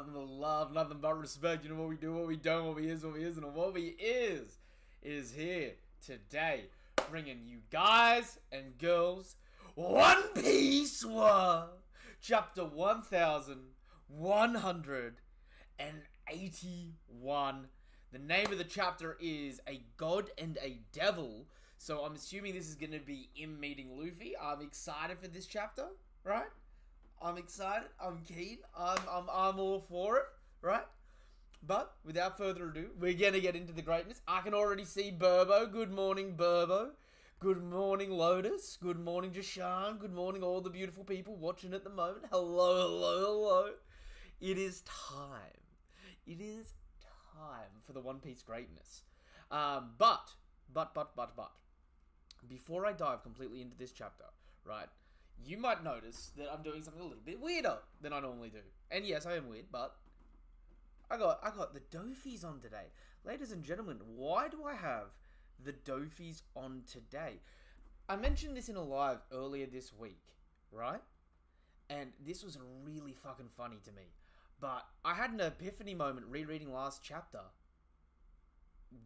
nothing but love, nothing but respect. You know what we do, what we don't, what we is, what we isn't, and what we is here today, bringing you guys and girls One Piece War, chapter 1181. The name of the chapter is A God and a Devil. So I'm assuming this is going to be him meeting Luffy. I'm excited for this chapter, right? I'm excited. I'm keen. I'm all for it, right? But without further ado, we're going to get into the greatness. I can already see Burbo. Good morning, Burbo. Good morning, Lotus. Good morning, Jashan. Good morning, all the beautiful people watching at the moment. Hello. It is time. It is time for the One Piece greatness. But, before I dive completely into this chapter, right, you might notice that I'm doing something a little bit weirder than I normally do. And yes, I am weird, but I got the Dofis on today. Ladies and gentlemen, why do I have the Dofis on today? I mentioned this in a live earlier this week, right? And this was really fucking funny to me. But I had an epiphany moment rereading last chapter.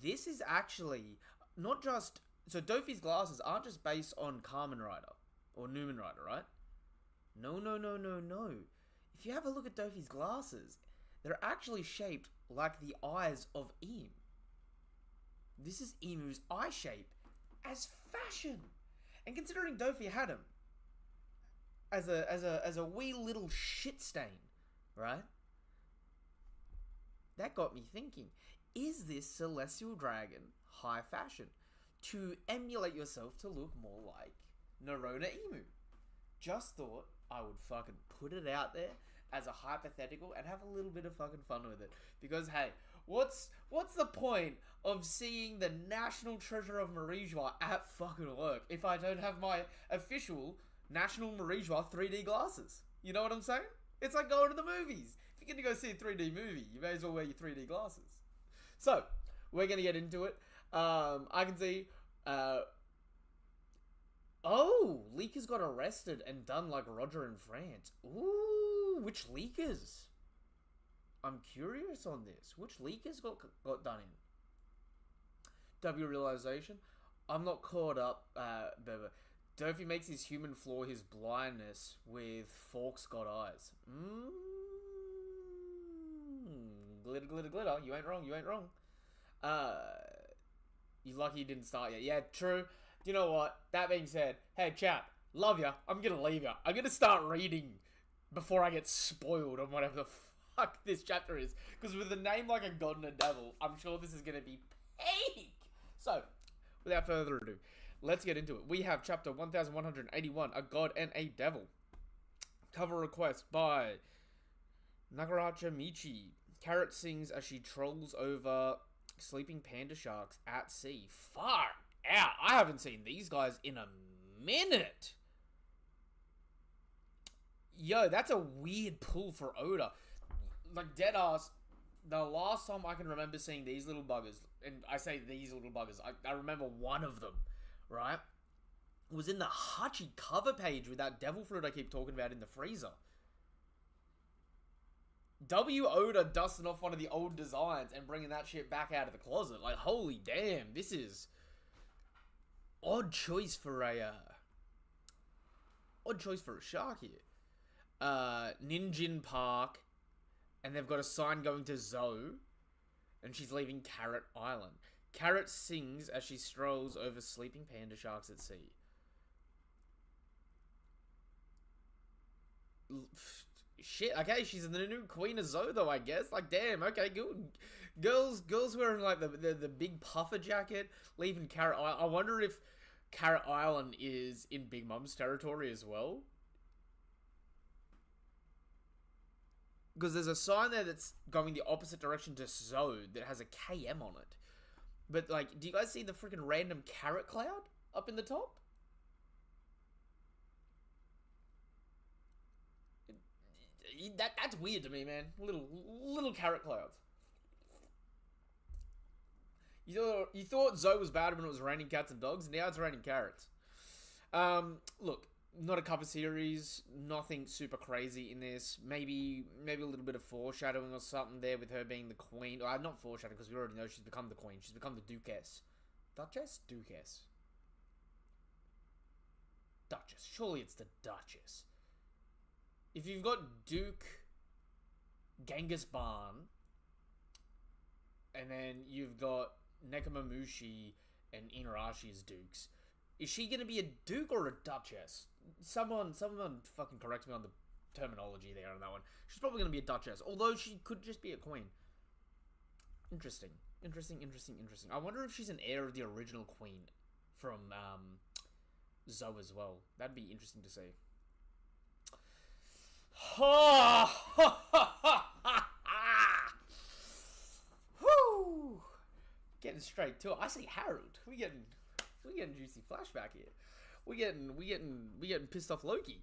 This is actually not just... So Dofi's glasses aren't just based on Kamen Rider or Newman Rider, right? No. If you have a look at Dofi's glasses, they're actually shaped like the eyes of Im. This is Imu's eye shape as fashion. And considering Dofi had him as a wee little shit stain, right? That got me thinking, is this Celestial Dragon high fashion? To emulate yourself to look more like Narona Imu. Just thought I would fucking put it out there as a hypothetical and have a little bit of fucking fun with it. Because hey, what's the point of seeing the national treasure of Marie-Joie at fucking work if I don't have my official National Marie-Joie 3D glasses? You know what I'm saying? It's like going to the movies. If you're going to go see a 3D movie, you may as well wear your 3D glasses. So, we're going to get into it. I can see... Leakers got arrested and done like Roger in France. Ooh, which leakers? I'm curious on this. Which leakers got done in? W realization. I'm not caught up, Beba. Dofi makes his human flaw his blindness with Forks got eyes. Glitter. You ain't wrong. You lucky you didn't start yet. Yeah, true. You know what? That being said, hey, chat, love ya. I'm gonna leave ya. I'm gonna start reading before I get spoiled on whatever the fuck this chapter is. Because with a name like A God and a Devil, I'm sure this is gonna be peak. So, without further ado, let's get into it. We have chapter 1181, A God and a Devil. Cover request by Nagaracha Michi. Carrot sings as she trolls over sleeping panda sharks at sea. Far out. I haven't seen these guys in a minute. Yo, that's a weird pull for Oda. Like, deadass, the last time I can remember seeing these little buggers, and I say these little buggers, I remember one of them, right? It was in the Hachi cover page with that devil fruit I keep talking about in the freezer. W. Oda dusting off one of the old designs and bringing that shit back out of the closet. Like, holy damn, this is odd choice for a shark here. Ninjin Park, and they've got a sign going to Zoe, and she's leaving Carrot Island. Carrot sings as she strolls over sleeping panda sharks at sea. Shit, okay, she's the new Queen of Zoe, though, I guess. Like, damn, okay, good. Girls wearing, like, the big puffer jacket, leaving Carrot Island. I wonder if Carrot Island is in Big Mom's territory as well. Because there's a sign there that's going the opposite direction to Zoe that has a KM on it. But, like, do you guys see the freaking random carrot cloud up in the top? That's weird to me, man. Little carrot clouds. You thought Zoe was bad when it was raining cats and dogs. Now it's raining carrots. Look, not a cover series, nothing super crazy in this. Maybe a little bit of foreshadowing or something there with her being the queen. Not foreshadowing, because we already know she's become the queen. She's become the Duchess. Duchess? Duchess. Duchess. Surely it's the Duchess. If you've got Duke, Genghis Khan, and then you've got Nekomamushi and Inuarashi as dukes, is she gonna be a duke or a duchess? Someone fucking correct me on the terminology there on that one. She's probably gonna be a duchess, although she could just be a queen. Interesting. I wonder if she's an heir of the original queen from Zoe as well. That'd be interesting to see. Whoo! Getting straight to it. I see Harold. We getting juicy flashback here. We getting pissed off Loki.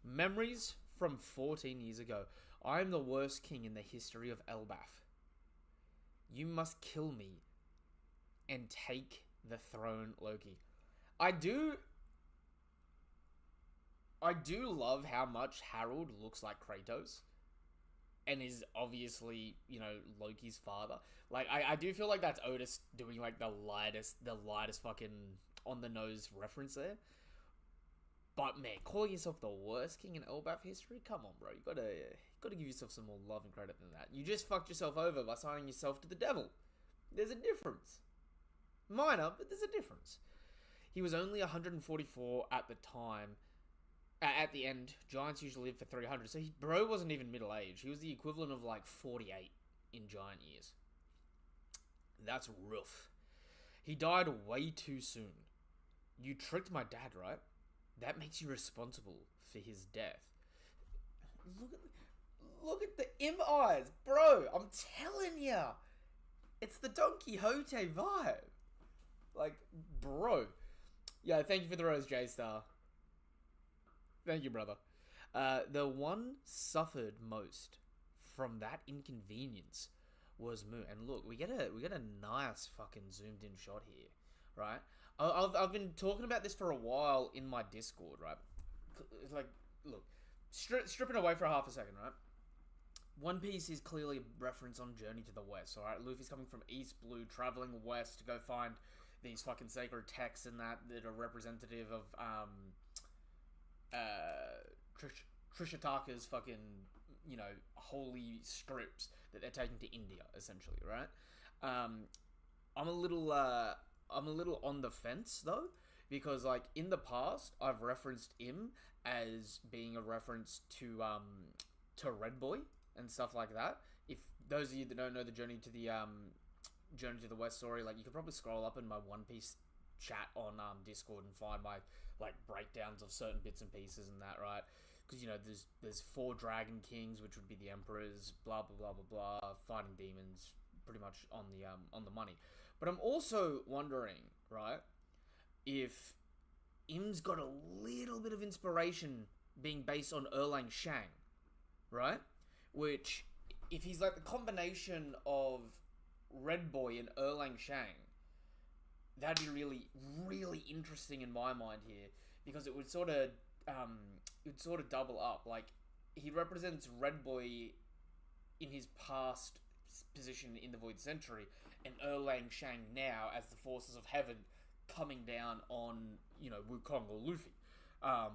Memories from 14 years ago. I am the worst king in the history of Elbaf. You must kill me and take the throne, Loki. I do love how much Harold looks like Kratos and is obviously, Loki's father. Like, I do feel like that's Otis doing, like, the lightest fucking on-the-nose reference there. But, man, calling yourself the worst king in Elbaf history? Come on, bro. You gotta give yourself some more love and credit than that. You just fucked yourself over by signing yourself to the devil. There's a difference. Minor, but there's a difference. He was only 144 at the time. At the end, giants usually live for 300, so bro wasn't even middle-aged. He was the equivalent of, like, 48 in giant years. That's rough. He died way too soon. You tricked my dad, right? That makes you responsible for his death. Look at the Im eyes, bro. I'm telling ya, it's the Don Quixote vibe. Like, bro. Yeah, thank you for the rose, J-Star. Thank you, brother. The one suffered most from that inconvenience was Mu. And look, we get a nice fucking zoomed in shot here, right? I've been talking about this for a while in my Discord, right? Like, look, stripping away for half a second, right? One Piece is clearly a reference on Journey to the West, alright? Luffy's coming from East Blue, traveling west to go find these fucking sacred texts and that are representative of, Trishitaka's fucking, holy scripts that they're taking to India, essentially, right? I'm a little on the fence, though, because, like, in the past, I've referenced him as being a reference to Red Boy and stuff like that. If those of you that don't know the Journey to the West story, like, you could probably scroll up in my One Piece chat on Discord and find my, like, breakdowns of certain bits and pieces and that, right? Because, there's 4 Dragon Kings, which would be the Emperors, blah, blah, blah, blah, blah, fighting demons, pretty much on the money. But I'm also wondering, right, if Im's got a little bit of inspiration being based on Erlang Shang, right? Which, if he's like the combination of Red Boy and Erlang Shang, that'd be really, really interesting in my mind here, because it would sort of double up. Like, he represents Red Boy in his past position in the Void Century, and Erlang Shang now as the forces of heaven coming down on, Wukong or Luffy. I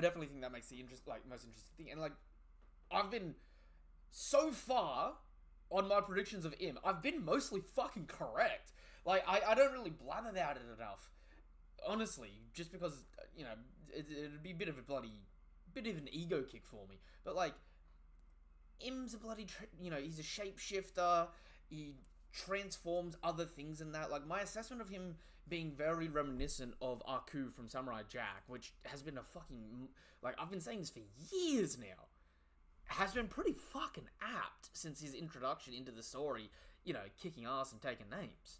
definitely think that makes the most interesting thing. And, like, I've been, so far, on my predictions of Im, I've been mostly fucking correct. Like, I don't really blab about it enough. Honestly, just because, it'd be a bit of an ego kick for me. But, like, Im's a bloody, he's a shapeshifter. He transforms other things in that. Like, my assessment of him being very reminiscent of Aku from Samurai Jack, which has been a fucking, like, I've been saying this for years now, has been pretty fucking apt since his introduction into the story, kicking ass and taking names.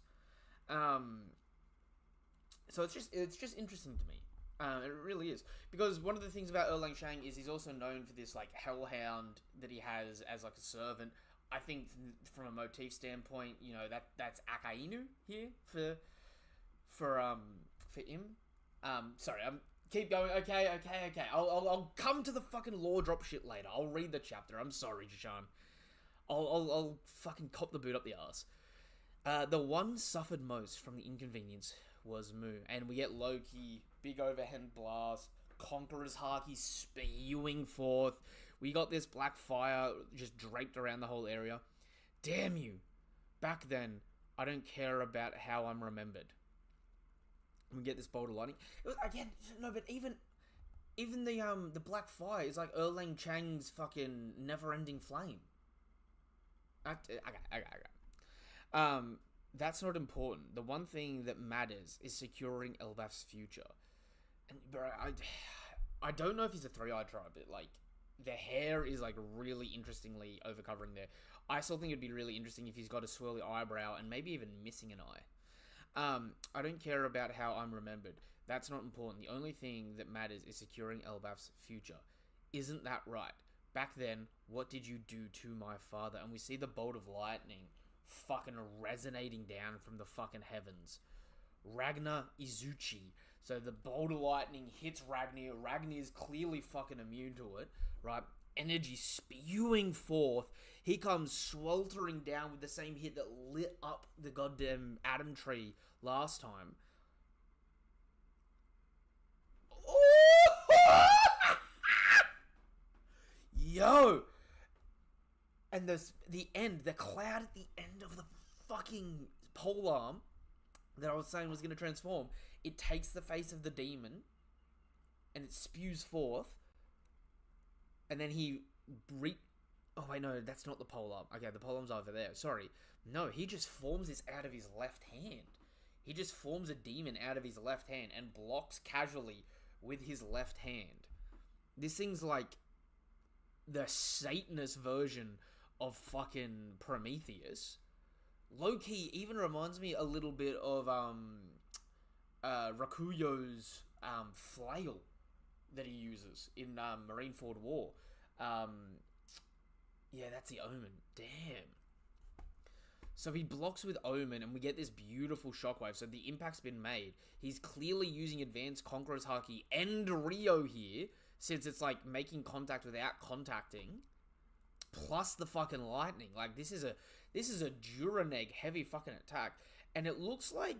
So it's just interesting to me. It really is. Because one of the things about Erlang Shang is he's also known for this, like, hellhound that he has as, like, a servant. I think from a motif standpoint, that's Akainu here for Im. Sorry, Keep going. Okay. I'll come to the fucking lore drop shit later. I'll read the chapter. I'm sorry, Jashan. I'll fucking cop the boot up the arse. The one suffered most from the inconvenience was Mu, and we get Loki, big overhand blast, Conqueror's Haki spewing forth. We got this black fire just draped around the whole area. Damn you. Back then, I don't care about how I'm remembered. We get this bolt of lightning. It was, again, no, but even the black fire is like Erlang Chang's fucking never-ending flame. That's not important. The one thing that matters is securing Elbaf's future. And bro, I don't know if he's a three-eyed tribe, but like the hair is like really interestingly overcovering there. I still think it'd be really interesting if he's got a swirly eyebrow and maybe even missing an eye. I don't care about how I'm remembered. That's not important. The only thing that matters is securing Elbaf's future. Isn't that right? Back then, what did you do to my father? And we see the bolt of lightning fucking resonating down from the fucking heavens. Ragnar Izuchi. So the bolt of lightning hits Ragnar. Ragnar is clearly fucking immune to it, right? Energy spewing forth. He comes sweltering down with the same hit that lit up the goddamn Atom Tree last time. Yo! And the cloud at the end of the fucking polearm that I was saying was going to transform, it takes the face of the demon and it spews forth, and then oh wait, no, that's not the polearm. Okay, the polearm's over there. Sorry. No, he just forms this out of his left hand. He just forms a demon out of his left hand and blocks casually with his left hand. This thing's like the Satanist version of fucking Prometheus. Low-key even reminds me a little bit of Rakuyo's flail that he uses in Marineford War. Yeah, that's the Omen. Damn. So he blocks with Omen, and we get this beautiful shockwave. So the impact's been made. He's clearly using Advanced Conqueror's Haki and Rio here, since it's like making contact without contacting. Plus the fucking lightning. Like, this is a Duraneg heavy fucking attack. And it looks like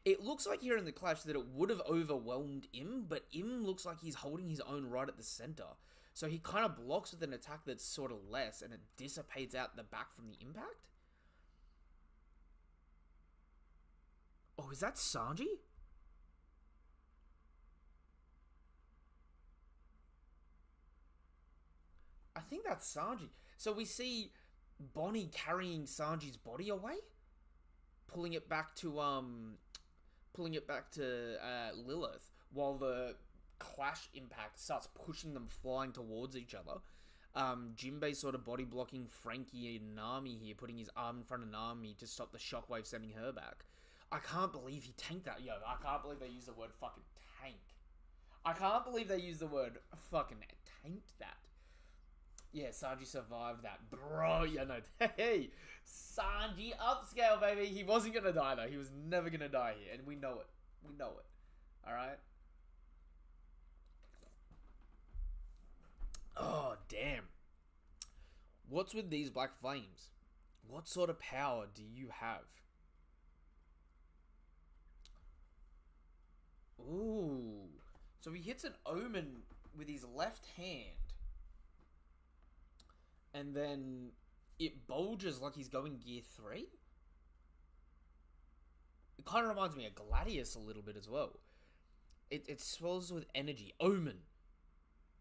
it looks like here in the clash that it would have overwhelmed Im, but Im looks like he's holding his own right at the center. So he kind of blocks with an attack that's sort of less, and it dissipates out the back from the impact. Oh, is that Sanji? I think that's Sanji. So we see Bonnie carrying Sanji's body away, pulling it back to Lilith, while the clash impact starts pushing them flying towards each other. Jinbei sort of body blocking Frankie and Nami here, putting his arm in front of Nami to stop the shockwave, sending her back. I can't believe he tanked that. Yo, I can't believe they used the word fucking tank. I can't believe they used the word fucking tanked that. Yeah, Sanji survived that. Bro, yeah, no. Hey, Sanji upscale, baby. He wasn't going to die, though. He was never going to die here, and we know it. We know it. Alright? Oh, damn. What's with these black flames? What sort of power do you have? Ooh. So he hits an Omen with his left hand. And then it bulges like he's going gear 3. It kind of reminds me of Gladius a little bit as well. It swells with energy. Omen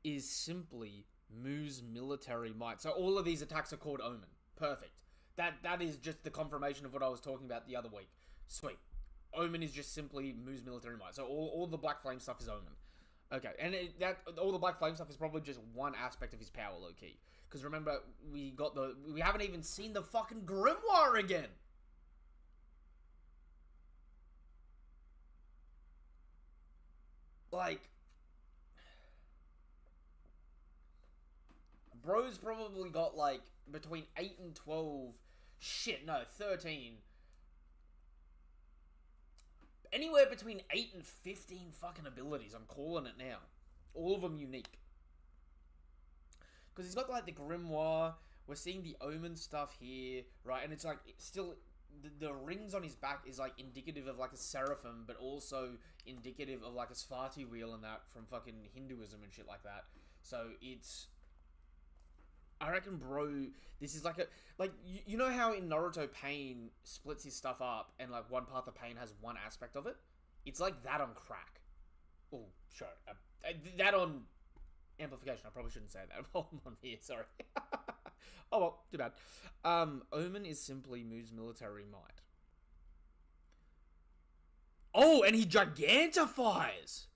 is simply Mu's military might. So all of these attacks are called Omen. Perfect. That is just the confirmation of what I was talking about the other week. Sweet. Omen is just simply Mu's military might. So all the Black Flame stuff is Omen. Okay, and all the Black Flame stuff is probably just one aspect of his power, low-key. Because remember, we haven't even seen the fucking Grimoire again! Like, bro's probably got, like, between 8 and 12, 13 anywhere between 8 and 15 fucking abilities. I'm calling it now. All of them unique. Because he's got like the Grimoire. We're seeing the Omen stuff here, right? And it's like still the rings on his back is like indicative of like a seraphim, but also indicative of like a Svati wheel and that from fucking Hinduism and shit like that. So it's, I reckon, bro, this is like a, like, you know how in Naruto Pain splits his stuff up and like one path of Pain has one aspect of it? It's like that on crack. Oh, sure. That on amplification. I probably shouldn't say that while I'm on here, sorry. Oh well, too bad. Omen is simply Mu's military might. Oh, and he gigantifies!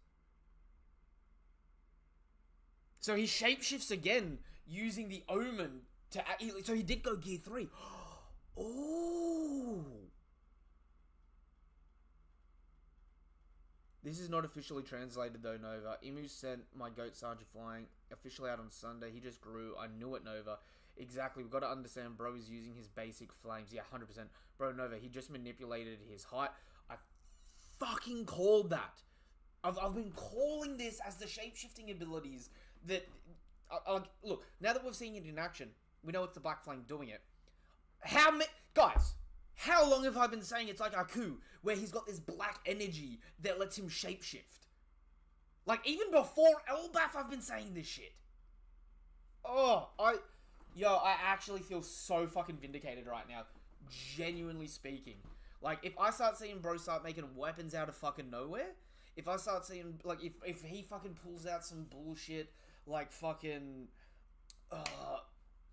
So he shapeshifts again, using the Omen to... So he did go Gear 3. Oh! This is not officially translated though, Nova. Imu sent my goat Sarge flying officially out on Sunday. He just grew. I knew it, Nova. Exactly. We've got to understand bro is using his basic flames. Yeah, 100%. Bro, Nova, he just manipulated his height. I fucking called that. I've been calling this as the shape-shifting abilities that... look, now that we've seen it in action, we know it's the Black Flame doing it. Guys, how long have I been saying it's like Aku, where he's got this black energy that lets him shapeshift? Like, even before Elbaf, I've been saying this shit. Oh, I actually feel so fucking vindicated right now. Genuinely speaking. Like, if I start seeing bro start making weapons out of fucking nowhere, if I start seeing, like, if he fucking pulls out some bullshit, like fucking,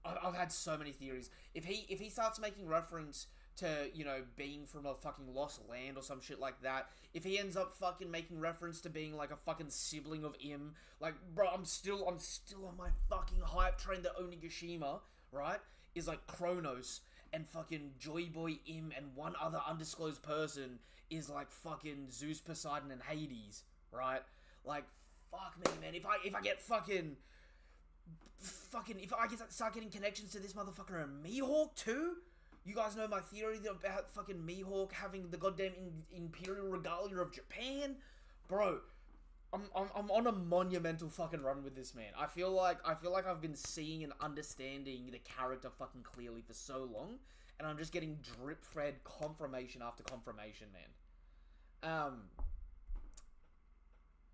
I've had so many theories. If he starts making reference to, you know, being from a fucking lost land or some shit like that, if he ends up fucking making reference to being like a fucking sibling of Im, like, bro, I'm still on my fucking hype train that Onigashima, right, is like Kronos, and fucking Joy Boy Im and one other undisclosed person is like fucking Zeus, Poseidon, and Hades, right? Like, fuck me, man. If I get fucking, if I start getting connections to this motherfucker and Mihawk too, you guys know my theory about fucking Mihawk having the goddamn Imperial Regalia of Japan, bro. I'm on a monumental fucking run with this, man. I feel like I've been seeing and understanding the character fucking clearly for so long, and I'm just getting drip-fed confirmation after confirmation, man.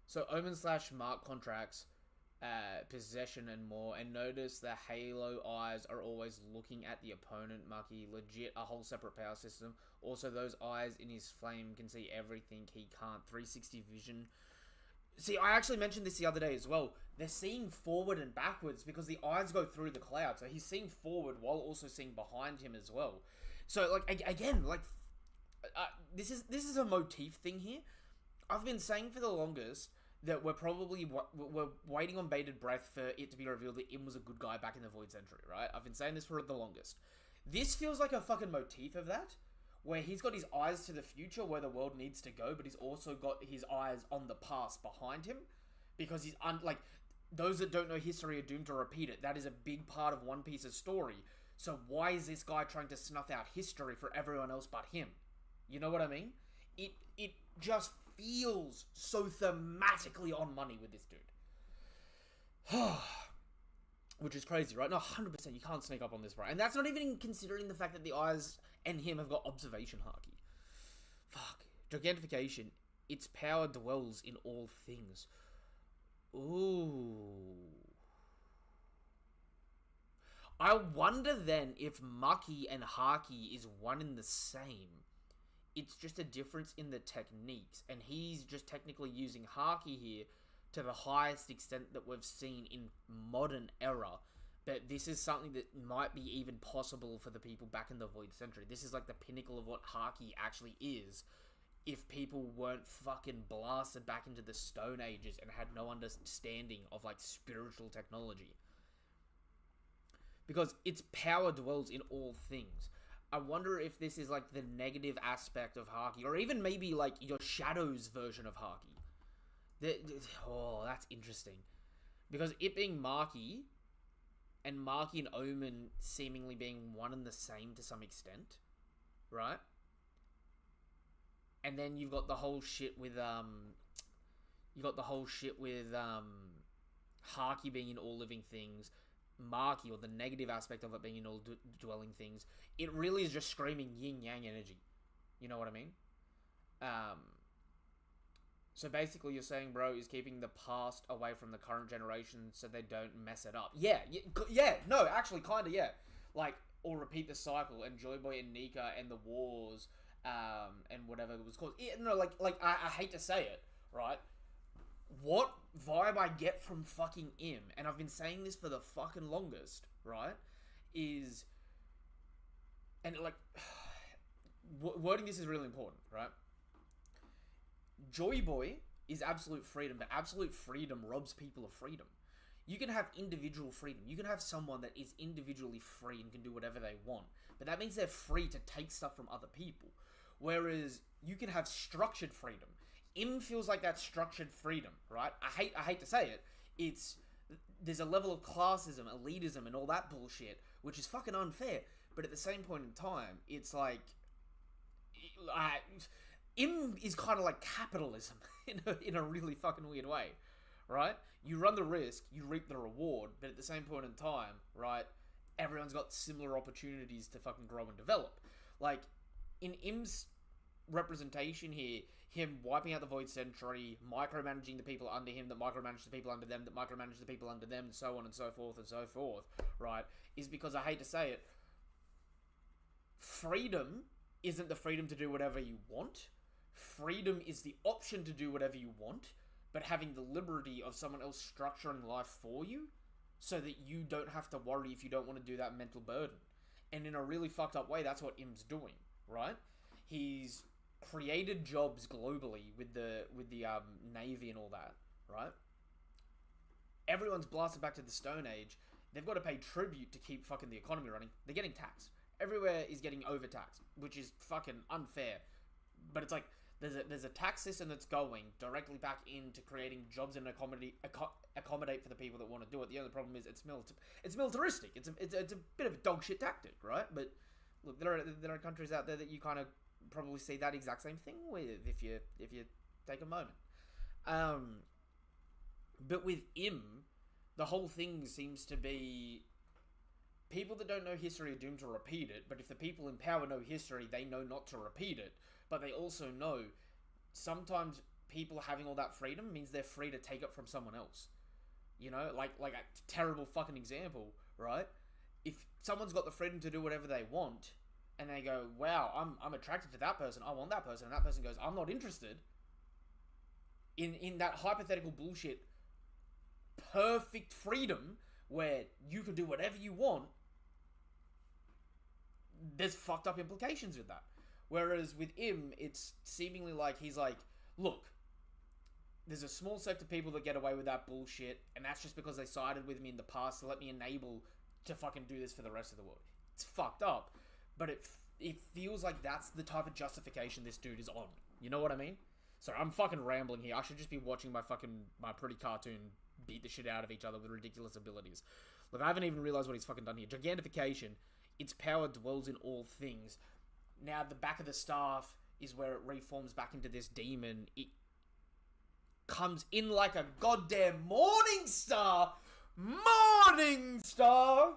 So Omen / Mark contracts, possession and more, and notice the Halo eyes are always looking at the opponent, Maki. Legit, a whole separate power system. Also, those eyes in his flame can see everything he can't. 360 vision. See, I actually mentioned this the other day as well. They're seeing forward and backwards because the eyes go through the cloud. So he's seeing forward while also seeing behind him as well. So, like, again, like, this is a motif thing here. I've been saying for the longest that we're waiting on bated breath for it to be revealed that Im was a good guy back in the Void Century, right? I've been saying this for the longest. This feels like a fucking motif of that, where he's got his eyes to the future where the world needs to go, but he's also got his eyes on the past behind him, because he's like, those that don't know history are doomed to repeat it. That is a big part of One Piece's story. So why is this guy trying to snuff out history for everyone else but him? You know what I mean? It just feels so thematically on money with this dude. Which is crazy, right? No, 100%, you can't sneak up on this, right? And that's not even considering the fact that the eyes and him have got observation haki. Fuck. Gigantification. Its power dwells in all things. Ooh. I wonder then if Maki and Haki is one and the same. It's just a difference in the techniques, and he's just technically using Haki here to the highest extent that we've seen in modern era. But this is something that might be even possible for the people back in the Void Century. This is like the pinnacle of what Haki actually is, if people weren't fucking blasted back into the Stone Ages and had no understanding of like spiritual technology. Because its power dwells in all things. I wonder if this is like the negative aspect of Haki, or even maybe like your Shadow's version of Haki. Oh, that's interesting. Because it being Maki, and Maki and Omen seemingly being one and the same to some extent, right? And then you've got the whole shit with Haki being in all living things, Maki, or the negative aspect of it being in all dwelling things. It really is just screaming yin yang energy. You know what I mean? So basically, you're saying, bro, is keeping the past away from the current generation so they don't mess it up. Yeah. No, actually, kind of, yeah. Like, or repeat the cycle, and Joy Boy and Nika and the wars, and whatever it was called. Yeah, no, I hate to say it, right? What vibe I get from fucking Im, and I've been saying this for the fucking longest, right? Is, and like, wording this is really important, right? Joy Boy is absolute freedom, but absolute freedom robs people of freedom. You can have individual freedom. You can have someone that is individually free and can do whatever they want, but that means they're free to take stuff from other people. Whereas you can have structured freedom. Im feels like that structured freedom, right? I hate to say it. There's a level of classism, elitism, and all that bullshit, which is fucking unfair. But at the same point in time, it's like, Im is kind of like capitalism in a really fucking weird way, right? You run the risk, you reap the reward, but at the same point in time, right, everyone's got similar opportunities to fucking grow and develop. Like, in Im's representation here, him wiping out the Void Century, micromanaging the people under him, that micromanage the people under them, that micromanage the people under them, and so on and so forth, right, is because, I hate to say it, freedom isn't the freedom to do whatever you want. Freedom is the option to do whatever you want, but having the liberty of someone else structuring life for you so that you don't have to worry if you don't want to do that mental burden. And in a really fucked up way, that's what Im's doing, right? He's created jobs globally with the Navy and all that, right? Everyone's blasted back to the Stone Age. They've got to pay tribute to keep fucking the economy running. They're getting taxed. Everywhere is getting overtaxed, which is fucking unfair. But it's like, there's a tax system that's going directly back into creating jobs and accommodate for the people that want to do it. The only problem is it's militaristic. It's a bit of a dog shit tactic, right? But look, there are countries out there that you kind of probably see that exact same thing with if you take a moment. But with Im, the whole thing seems to be people that don't know history are doomed to repeat it. But if the people in power know history, they know not to repeat it. But they also know sometimes people having all that freedom means they're free to take it from someone else. You know, like a terrible fucking example, right? If someone's got the freedom to do whatever they want, and they go, wow, I'm attracted to that person, I want that person, and that person goes, I'm not interested. In that hypothetical bullshit, perfect freedom where you can do whatever you want, there's fucked up implications with that. Whereas with Im, it's seemingly like he's like, look, there's a small sect of people that get away with that bullshit, and that's just because they sided with me in the past to let me enable to fucking do this for the rest of the world. It's fucked up, but it feels like that's the type of justification this dude is on. You know what I mean? Sorry, I'm fucking rambling here. I should just be watching my pretty cartoon beat the shit out of each other with ridiculous abilities. Look, I haven't even realized what he's fucking done here. Gigantification. Its power dwells in all things. Now, the back of the staff is where it reforms back into this demon. It comes in like a goddamn morning star. Morning star!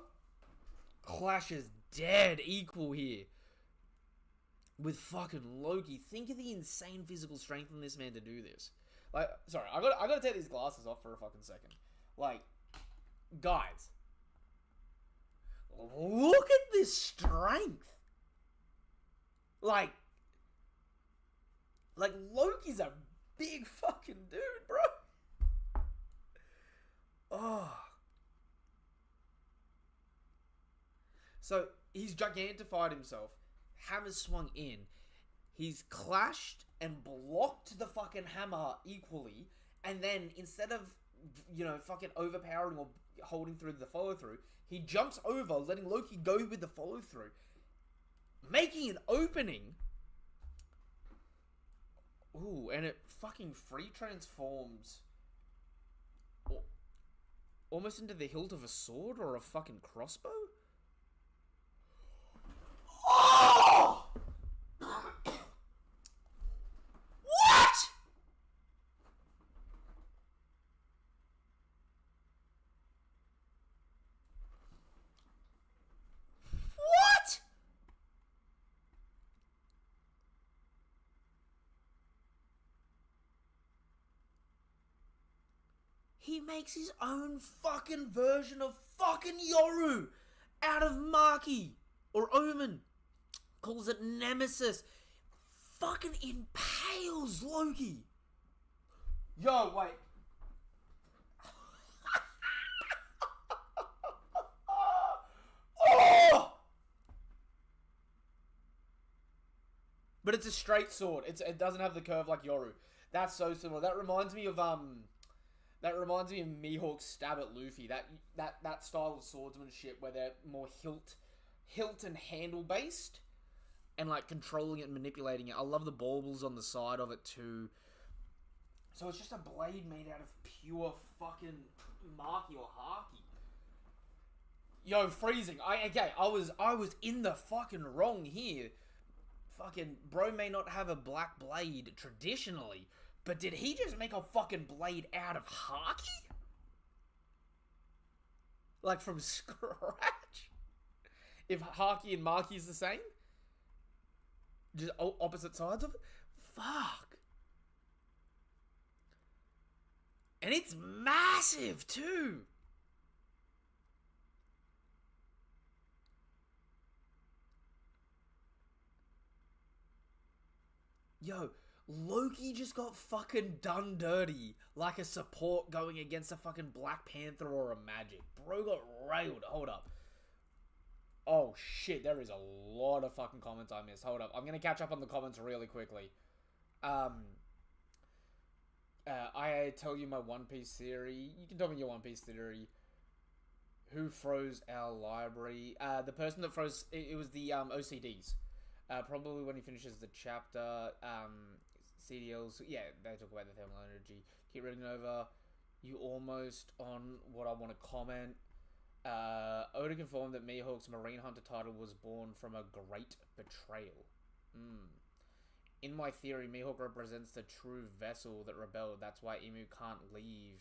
Clash is dead equal here with fucking Loki. Think of the insane physical strength in this man to do this. Like, sorry, I gotta take these glasses off for a fucking second. Like, guys, look at this strength. Like Loki's a big fucking dude, bro. Oh. So, he's gigantified himself. Hammer's swung in. He's clashed and blocked the fucking hammer equally. And then, instead of, fucking overpowering or holding through the follow-through, he jumps over, letting Loki go with the follow-through, making an opening. Ooh, and it fucking free transforms almost into the hilt of a sword or a fucking crossbow? Oh! he makes his own fucking version of fucking Yoru out of Maki or Omen. Calls it Nemesis. Fucking impales Loki. Yo, wait. Oh! But it's a straight sword. It doesn't have the curve like Yoru. That's so similar. That reminds me of Mihawk's stab at Luffy. That style of swordsmanship where they're more hilt and handle based, and like controlling it and manipulating it. I love the baubles on the side of it too. So it's just a blade made out of pure fucking Maki or Haki. Yo, freezing. I was in the fucking wrong here. Fucking bro may not have a black blade traditionally, but did he just make a fucking blade out of Haki? Like from scratch? If Haki and Maki is the same? Just opposite sides of it? Fuck. And it's massive too. Yo, Loki just got fucking done dirty like a support going against a fucking Black Panther or a Magic. Bro got railed. Hold up. Oh shit, there is a lot of fucking comments I missed. Hold up. I'm gonna catch up on the comments really quickly. I tell you my One Piece theory. You can tell me your One Piece theory. Who froze our library? The person that froze... It was the OCDs. Probably when he finishes the chapter. CDLs... Yeah, they talk about the thermal energy. Keep reading over. You almost on what I want to comment. Oda confirmed that Mihawk's Marine Hunter title was born from a great betrayal. In my theory, Mihawk represents the true vessel that rebelled. That's why Emu can't leave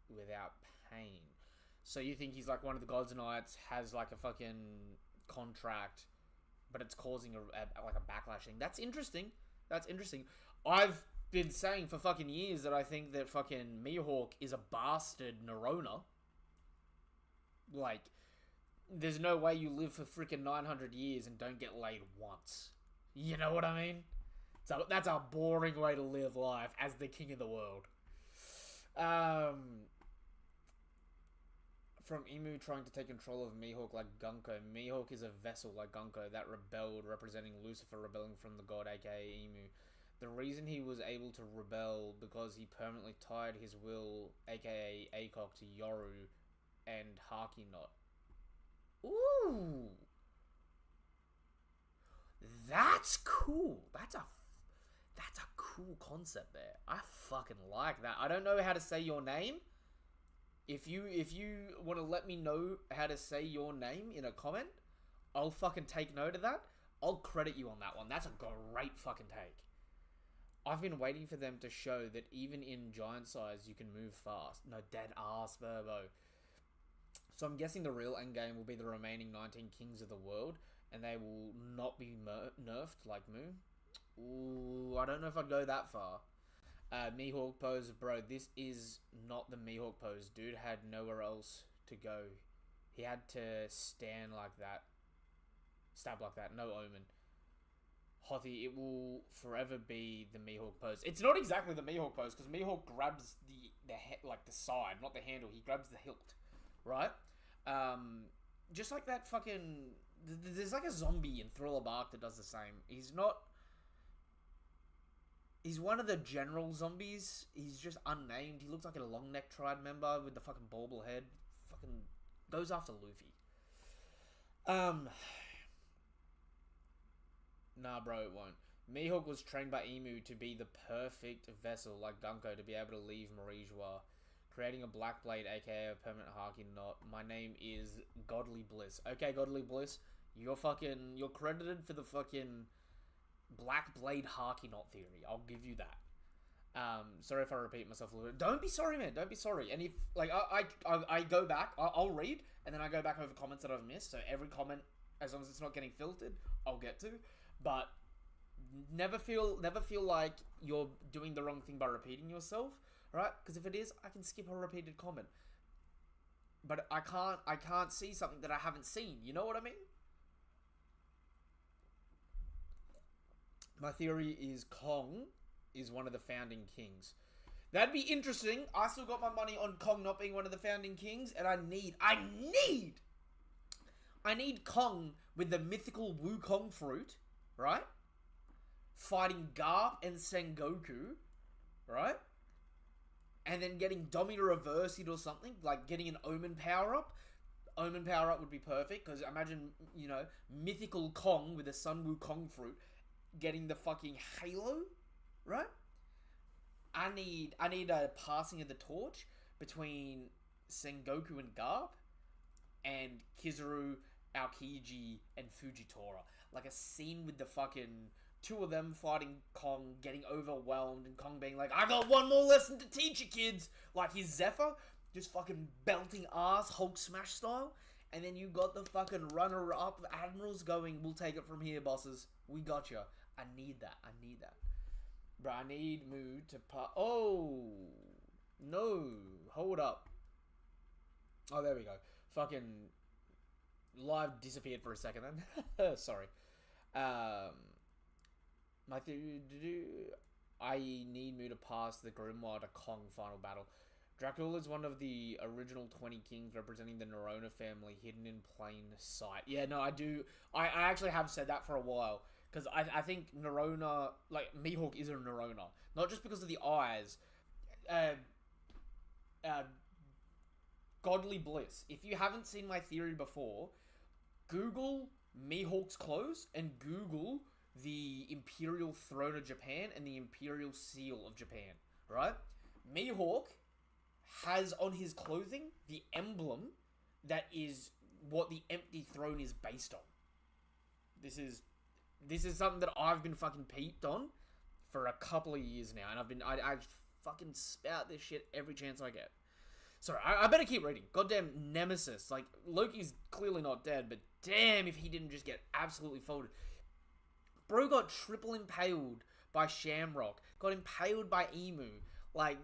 without pain. So you think he's like one of the Gods Knights, has like a fucking contract, but it's causing like a backlash thing. That's interesting. That's interesting. I've been saying for fucking years that I think that fucking Mihawk is a bastard Nerona. Like, there's no way you live for freaking 900 years and don't get laid once. You know what I mean? So that's a boring way to live life as the king of the world. From Emu trying to take control of Mihawk like Gunko. Mihawk is a vessel like Gunko that rebelled, representing Lucifer rebelling from the god, aka Emu. The reason he was able to rebel because he permanently tied his will, aka Acock, to Yoru and Haki Knot. Ooh! That's cool. That's a cool concept there. I fucking like that. I don't know how to say your name. If you want to let me know how to say your name in a comment, I'll fucking take note of that. I'll credit you on that one. That's a great fucking take. I've been waiting for them to show that even in giant size, you can move fast. No, dead ass, Burbo. So I'm guessing the real endgame will be the remaining 19 kings of the world, and they will not be nerfed like Mu. Ooh, I don't know if I'd go that far. Mihawk pose, bro, this is not the Mihawk pose. Dude had nowhere else to go. He had to stand like that. Stab like that. No Omen. Hothy, it will forever be the Mihawk pose. It's not exactly the Mihawk pose, because Mihawk grabs the side, not the handle. He grabs the hilt, right? Just like that fucking... There's like a zombie in Thriller Bark that does the same. He's not... He's one of the general zombies. He's just unnamed. He looks like a long neck tribe member with the fucking bauble head. Fucking goes after Luffy. Nah, bro, it won't. Mihawk was trained by Emu to be the perfect vessel, like Gunko, to be able to leave Marijois, creating a black blade, aka a permanent Haki Knot. My name is Godly Bliss. Okay, Godly Bliss, you're credited for the fucking black blade Haki Knot theory. I'll give you that. Sorry if I repeat myself a little bit. Don't be sorry, man. Don't be sorry. And if, like, I go back, I'll read, and then I go back over comments that I've missed, so every comment, as long as it's not getting filtered, I'll get to. But never feel like you're doing the wrong thing by repeating yourself. right? Because if it is, I can skip a repeated comment. But I can't see something that I haven't seen. You know what I mean? My theory is Kong is one of the founding kings. That'd be interesting. I still got my money on Kong not being one of the founding kings, and I need Kong with the mythical Wukong fruit, right? Fighting Garp and Sengoku, right? And then getting Domi to reverse it or something, like getting an Omen power-up. Omen power-up would be perfect, because imagine, you know, mythical Kong with a Sun Wukong fruit getting the fucking Halo, right? I need a passing of the torch between Sengoku and Garp and Kizaru, Aokiji, and Fujitora. Like a scene with the fucking two of them fighting Kong, getting overwhelmed, and Kong being like, I got one more lesson to teach you, kids! Like his Zephyr, just fucking belting ass, Hulk smash style. And then you got the fucking runner-up admirals going, we'll take it from here, bosses. We got you. I need that. Bro, I need Mu to oh! No! Hold up. Oh, there we go. Fucking live disappeared for a second then. Sorry. My theory, I need Mu to pass the Grimoire to Kong final battle. Dracula is one of the original 20 kings representing the Nerona family hidden in plain sight. Yeah, no, I do. I actually have said that for a while. Because I think Nerona, like, Mihawk is a Nerona. Not just because of the eyes. Godly Bliss. If you haven't seen my theory before, Google Mihawk's clothes and Google the Imperial Throne of Japan and the Imperial Seal of Japan, right? Mihawk has on his clothing the emblem that is what the Empty Throne is based on. This is something that I've been fucking peeped on for a couple of years now, and I fucking spout this shit every chance I get. Sorry, I better keep reading. Goddamn Nemesis. Like, Loki's clearly not dead, but damn if he didn't just get absolutely folded. Bro got triple impaled by Shamrock. Got impaled by Emu. Like,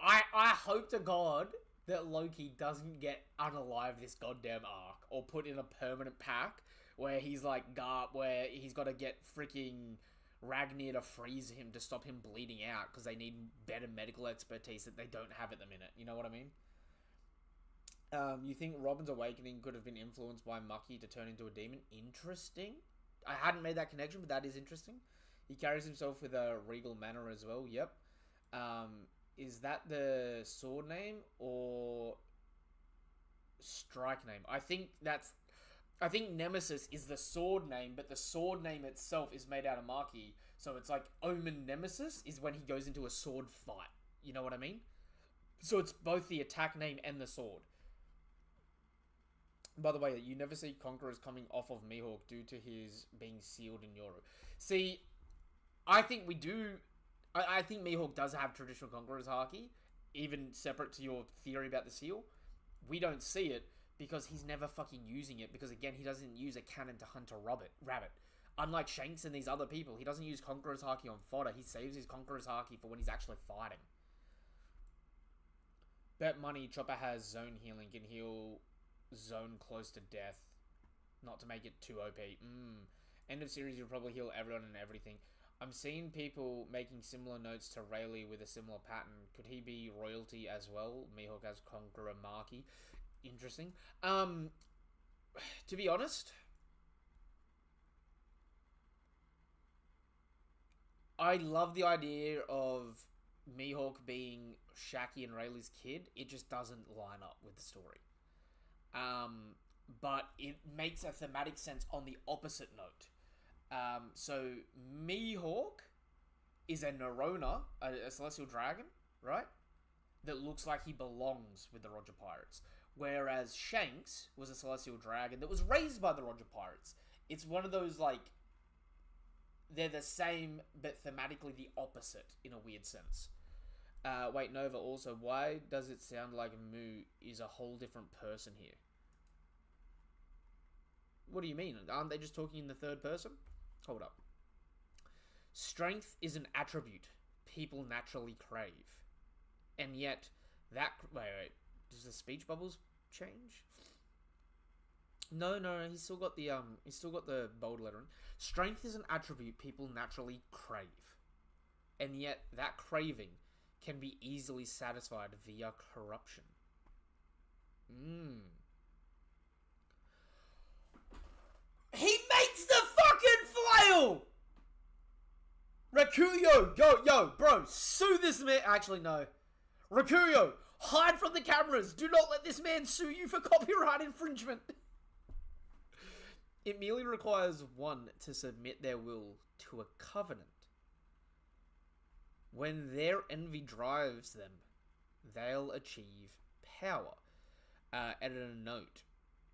I hope to God that Loki doesn't get unalive this goddamn arc, or put in a permanent pack where he's like Garp, where he's got to get freaking Ragnar to freeze him to stop him bleeding out because they need better medical expertise that they don't have at the minute. You know what I mean? You think Robin's awakening could have been influenced by Mucky to turn into a demon? Interesting. I hadn't made that connection, but that is interesting. He carries himself with a regal manner as well. Yep. Is that the sword name or strike name? I think Nemesis is the sword name, but the sword name itself is made out of Maki. So it's like Omen Nemesis is when he goes into a sword fight. You know what I mean? So it's both the attack name and the sword. By the way, you never see Conquerors coming off of Mihawk due to his being sealed in Yoru. See, I think we do. I think Mihawk does have traditional Conquerors haki, even separate to your theory about the seal. We don't see it because he's never fucking using it, because again, he doesn't use a cannon to hunt a rabbit. Unlike Shanks and these other people, he doesn't use Conqueror's haki on fodder. He saves his Conqueror's haki for when he's actually fighting. Bet money Chopper has zone healing, can heal zone close to death, not to make it too OP. End of series, you'll probably heal everyone and everything. I'm seeing people making similar notes to Rayleigh with a similar pattern. Could he be royalty as well? Mihawk has Conqueror Maki. Interesting. To be honest, I love the idea of Mihawk being Shaki and Rayleigh's kid. It just doesn't line up with the story. But it makes a thematic sense on the opposite note. So Mihawk is a Nerona, a celestial dragon, right? That looks like he belongs with the Roger Pirates. Whereas Shanks was a celestial dragon that was raised by the Roger Pirates. It's one of those, like, they're the same, but thematically the opposite in a weird sense. Wait, Nova, also, why does it sound like Mu is a whole different person here? What do you mean? Aren't they just talking in the third person? Hold up. Strength is an attribute. people naturally crave. And yet, that... Wait. Does the speech bubbles change? No, he's still got the bold lettering. Strength is an attribute people naturally crave. And yet, that craving can be easily satisfied via corruption. He makes the fucking flail! Rakuyo, yo, bro, sue this man. Actually, no. Rakuyo, hide from the cameras. Do not let this man sue you for copyright infringement. It merely requires one to submit their will to a covenant. When their envy drives them, they'll achieve power. Editor note.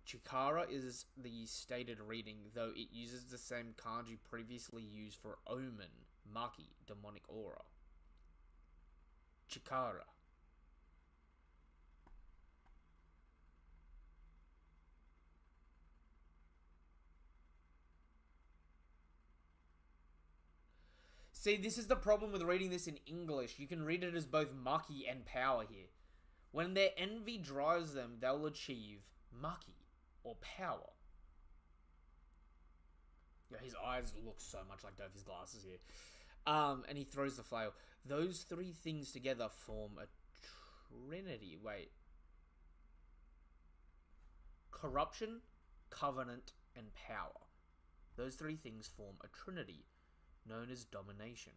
Chikara is the stated reading, though it uses the same kanji previously used for omen, maki, demonic aura. Chikara. See, this is the problem with reading this in English. You can read it as both maki and power here. When their envy drives them, they'll achieve maki, or power. Yeah, his eyes look so much like Dopey's glasses here. And he throws the flail. Those three things together form a trinity. Wait. Corruption, covenant, and power. Those three things form a trinity, known as domination.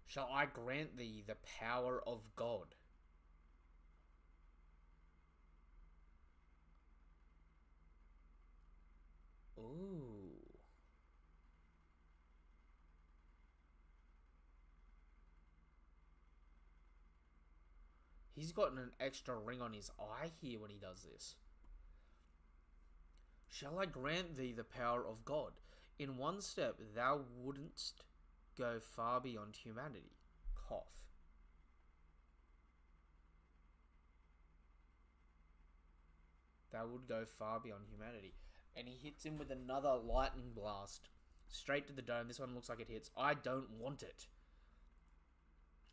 Shall I grant thee the power of God? Ooh. He's gotten an extra ring on his eye here when he does this. Shall I grant thee the power of God? In one step, thou wouldn't go far beyond humanity. Cough. Thou would go far beyond humanity. And he hits him with another lightning blast. Straight to the dome. This one looks like it hits. I don't want it.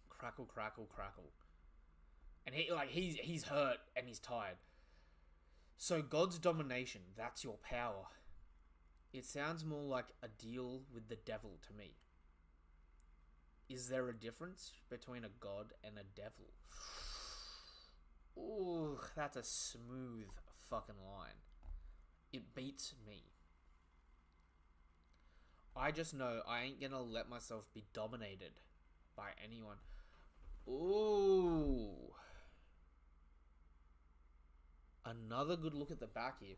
Crackle, crackle, crackle. And he's hurt and he's tired. So God's domination, that's your power. It sounds more like a deal with the devil to me. Is there a difference between a god and a devil? Ooh, that's a smooth fucking line. It beats me. I just know I ain't gonna let myself be dominated by anyone. Ooh. Another good look at the back here.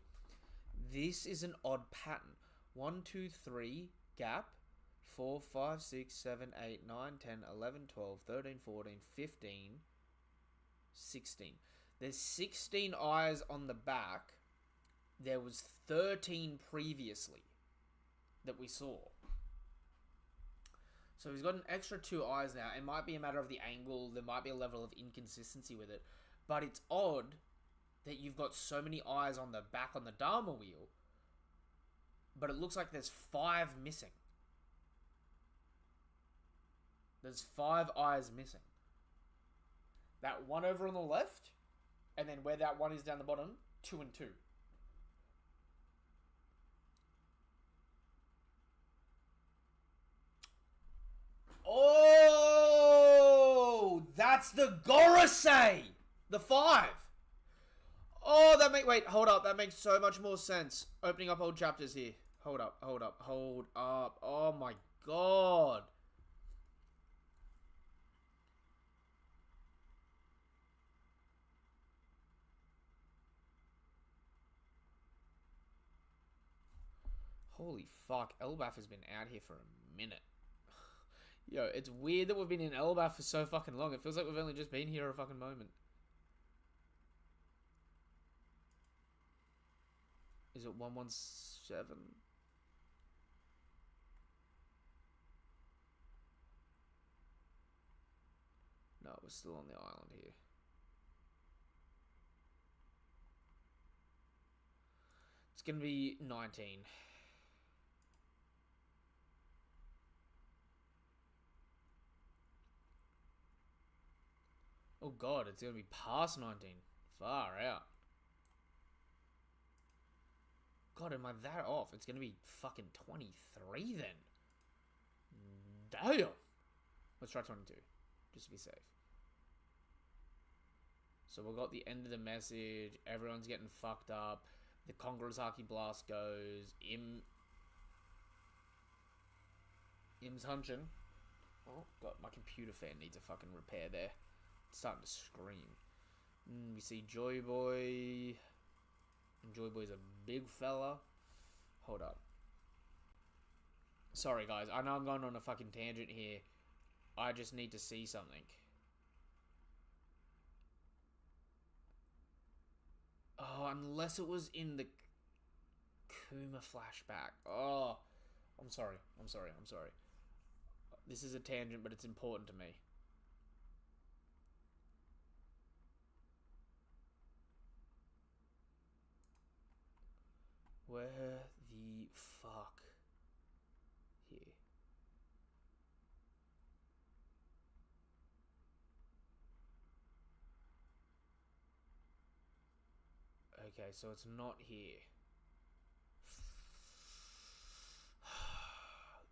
This is an odd pattern. 1, 2, 3, gap. 4, 5, 6, 7, 8, 9, 10, 11, 12, 13, 14, 15, 16. There's 16 eyes on the back. There was 13 previously that we saw. So he's got an extra 2 eyes now. It might be a matter of the angle. There might be a level of inconsistency with it. But it's odd that you've got so many eyes on the back on the Dharma wheel. But it looks like there's 5 missing. There's 5 eyes missing. That one over on the left. And then where that one is down the bottom, 2 and 2. Oh, that's the Gorosei! The 5! Oh, that make... Wait, hold up. That makes so much more sense. Opening up old chapters here. Hold up, hold up, hold up. Oh my god. Holy fuck, Elbaf has been out here for a minute. Yo, it's weird that we've been in Elbaf for so fucking long. It feels like we've only just been here a fucking moment. Is it 117? No, we're still on the island here. It's going to be 19. Oh god, it's going to be past 19. Far out. God, am I that off? It's going to be fucking 23 then. Damn. Let's try 22. Just to be safe. So we got the end of the message. Everyone's getting fucked up. The Kongurasaki blast goes. Im's hunching. Oh, God, my computer fan needs a fucking repair there. It's starting to scream. We see Joy Boy. Joy Boy's a big fella. Hold up. Sorry, guys. I know I'm going on a fucking tangent here. I just need to see something. Oh, unless it was in the Kuma flashback. Oh, I'm sorry. This is a tangent, but it's important to me. Where the fuck? Here. Okay, so it's not here.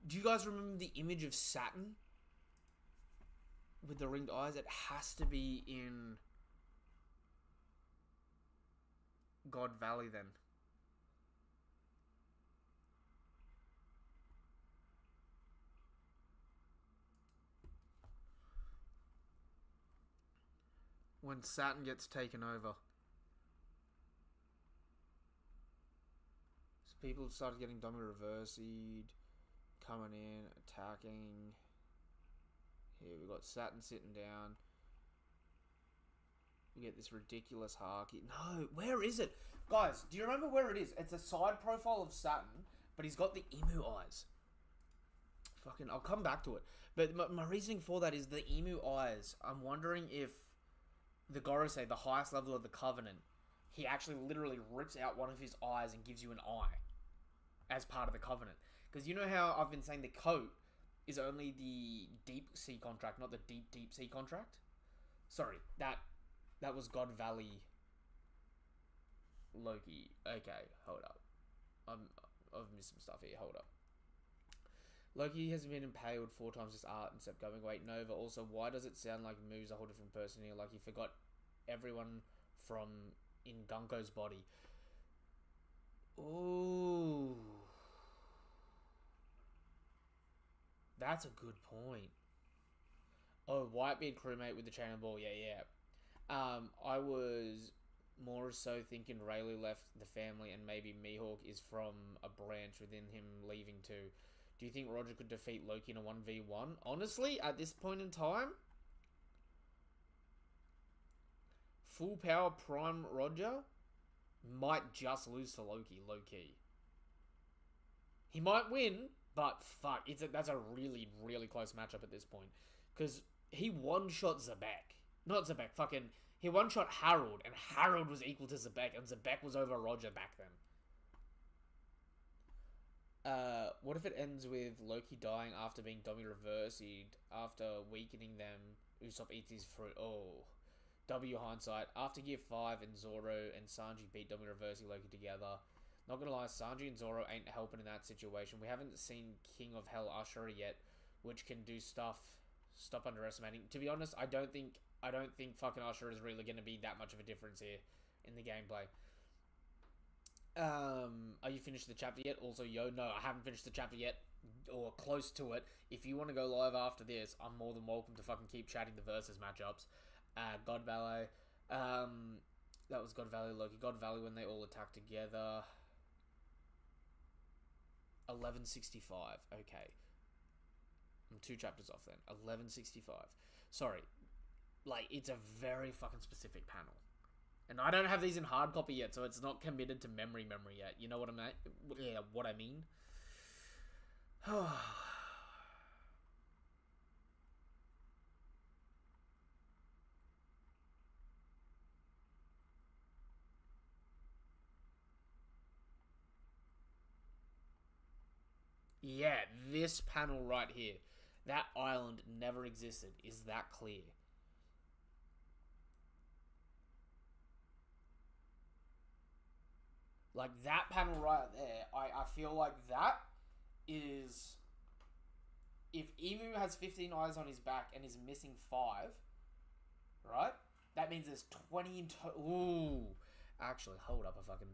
Do you guys remember the image of Saturn? With the ringed eyes? It has to be in God Valley then. When Saturn gets taken over. So people have started getting Domi reversied, coming in, attacking. Here we got Saturn sitting down. We get this ridiculous Haki. No, where is it? Guys, do you remember where it is? It's a side profile of Saturn, but he's got the Emu eyes. Fucking, I'll come back to it. But my reasoning for that is the Emu eyes. I'm wondering if the Gorosei, the highest level of the Covenant, he actually literally rips out one of his eyes and gives you an eye as part of the Covenant. Because you know how I've been saying the coat is only the deep sea contract, not the deep sea contract? Sorry, that was God Valley Loki. Okay, hold up. I've missed some stuff here. Hold up. Loki has been impaled 4 times his art and kept going. Wait, Nova, also, why does it sound like Moo's a whole different person here? Like he forgot everyone from in Gunko's body. Ooh. That's a good point. Oh, Whitebeard crewmate with the chain and ball. Yeah. I was more so thinking Rayleigh left the family and maybe Mihawk is from a branch within him leaving too. Do you think Roger could defeat Loki in a 1v1? Honestly, at this point in time, full power prime Roger might just lose to Loki, low-key. He might win, but fuck, that's a really, really close matchup at this point. Because he one-shot Zebek. Not Zebek, fucking... He one-shot Harold, and Harold was equal to Zebek, and Zebek was over Roger back then. What if it ends with Loki dying after being Domi reversed, after weakening them, Usopp eats his fruit? Oh. W hindsight. After Gear 5 and Zoro and Sanji beat Domi reversing Loki together. Not gonna lie, Sanji and Zoro ain't helping in that situation. We haven't seen King of Hell Ashura yet, which can do stuff. Stop underestimating. To be honest, I don't think fucking Ashura is really gonna be that much of a difference here in the gameplay. Are you finished the chapter yet? Also, no, I haven't finished the chapter yet, or close to it. If you want to go live after this, I'm more than welcome to fucking keep chatting the versus matchups. God Valley, that was God Valley Loki. God Valley when they all attack together. 1165. Okay, I'm 2 chapters off then. 1165. Sorry, like it's a very fucking specific panel. And I don't have these in hard copy yet, so it's not committed to memory yet. You know what I mean? Yeah, what I mean? Yeah, this panel right here. That island never existed. Is that clear? Like, that panel right there, I feel like that is... If Emu has 15 eyes on his back and is missing 5, right? That means there's 20 in total. Ooh. Actually, hold up a fucking...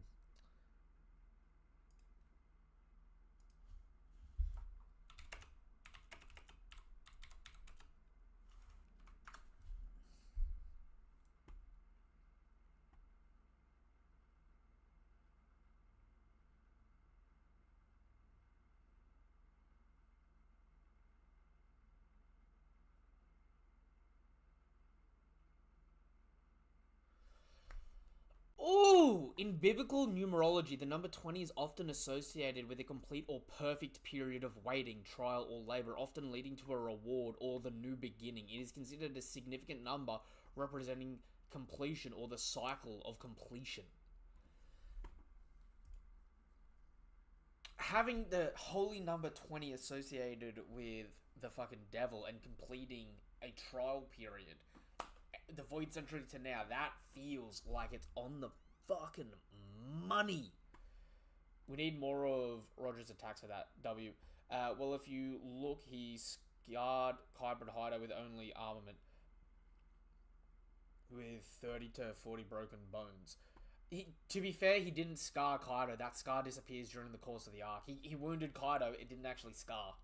Ooh! In biblical numerology, the number 20 is often associated with a complete or perfect period of waiting, trial, or labor, often leading to a reward or the new beginning. It is considered a significant number representing completion or the cycle of completion. Having the holy number 20 associated with the fucking devil and completing a trial period, the Void Century to now, that feels like it's on the fucking money. We need more of Roger's attacks for that, W. Well, if you look, he scarred Hybrid Hider with only armament, with 30 to 40 broken bones. To be fair, he didn't scar Kaido. That scar disappears during the course of the arc. He wounded Kaido. It didn't actually scar.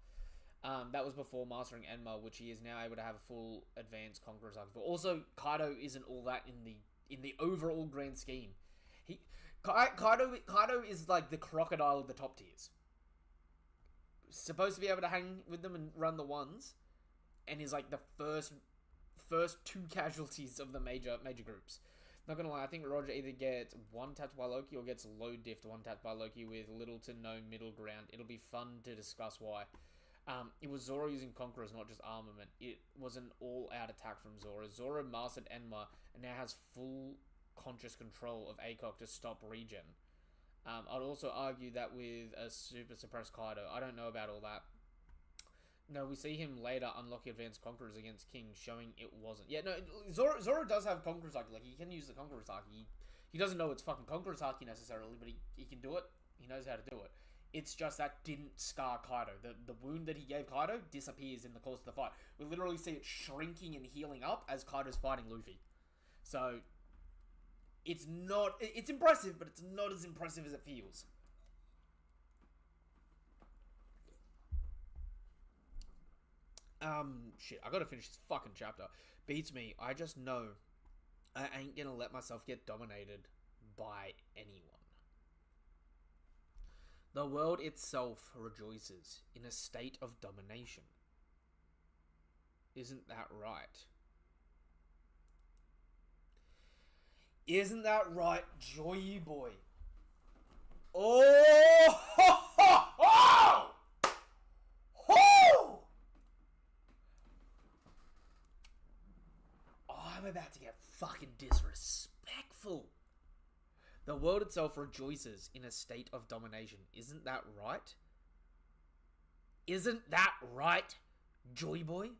That was before mastering Enma, which he is now able to have a full advanced Conqueror's Arc for. Also, Kaido isn't all that in the overall grand scheme. Kaido is like the crocodile of the top tiers. Supposed to be able to hang with them and run the ones, and is like the first 2 casualties of the major groups. Not gonna lie, I think Roger either gets one tapped by Loki or gets low diffed one tapped by Loki with little to no middle ground. It'll be fun to discuss why. It was Zoro using Conquerors, not just armament. It was an all-out attack from Zoro. Zoro mastered Enma and now has full conscious control of ACOG to stop regen. I'd also argue that with a super suppressed Kaido. I don't know about all that. No, we see him later unlock advanced Conquerors against King, showing it wasn't. Yeah, no, Zoro does have Conqueror's Haki. Like, he can use the Conqueror's Haki. He doesn't know it's fucking Conqueror's Haki necessarily, but he can do it. He knows how to do it. It's just that didn't scar Kaido. The wound that he gave Kaido disappears in the course of the fight. We literally see it shrinking and healing up as Kaido's fighting Luffy. So, it's not... It's impressive, but it's not as impressive as it feels. Shit, I gotta finish this fucking chapter. Beats me. I just know I ain't gonna let myself get dominated by anyone. The world itself rejoices in a state of domination. Isn't that right? Isn't that right, Joy Boy? Oh! Ho, ho, ho! Ho! Oh, I'm about to get fucking disrespectful. The world itself rejoices in a state of domination. Isn't that right? Isn't that right, Joy Boy?